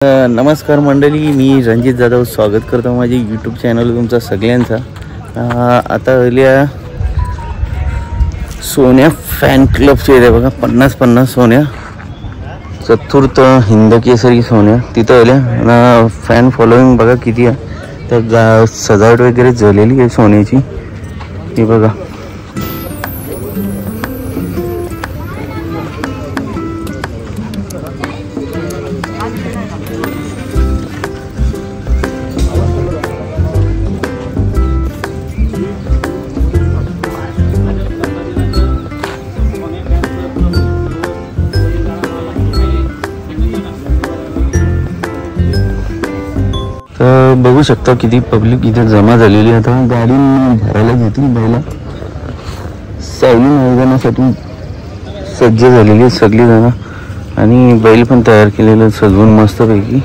नमस्कार मंडळी, मी रणजित जाधव स्वागत करतो माझे यूट्यूब चॅनल तुमचा सगळ्यांचा। आता आल्या सोन्या फॅन क्लबचे आहे बघा, 50 सोन्या चतुर्थ हिंद केसरी सोन्या तिथं आल्या। फॅन फॉलोइंग बघा किती आहे, त्या सजावट वगैरे झालेली आहे सोन्याची, हे बघा। तर बघू शकता किती पब्लिक इथे जमा झालेली। आता गाडी भरायला घेतली, बैला सावली मैदानासाठी सज्ज झालेली आहे सगळी जण, आणि बैल पण तयार केलेलं सजवून मस्तपैकी।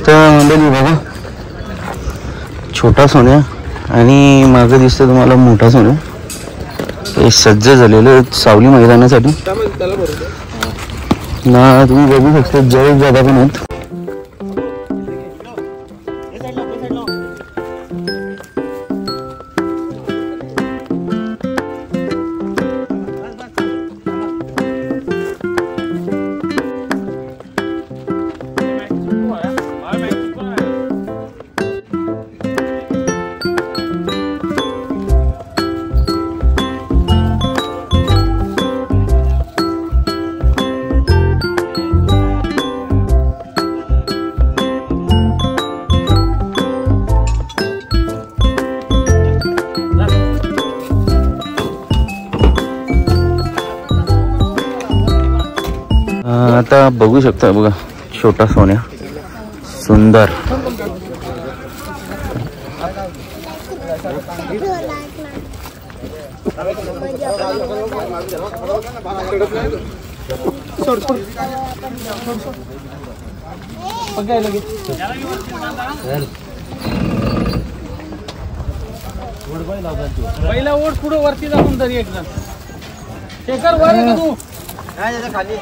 तर मंडळी बघा, छोटा सोन्या आणि मागं दिसतं तुम्हाला मोठा सोन्या, हे सज्ज झालेलं सावली मैदानासाठी ना। तुम्ही बघू शकता जय दादा पण आहेत। आता बघू शकता बघा, छोटा सोन्या सुंदर। पहिला ओढ पुढे वरती जाऊन तरी एकदा शेखर वर आहे का तू? खाली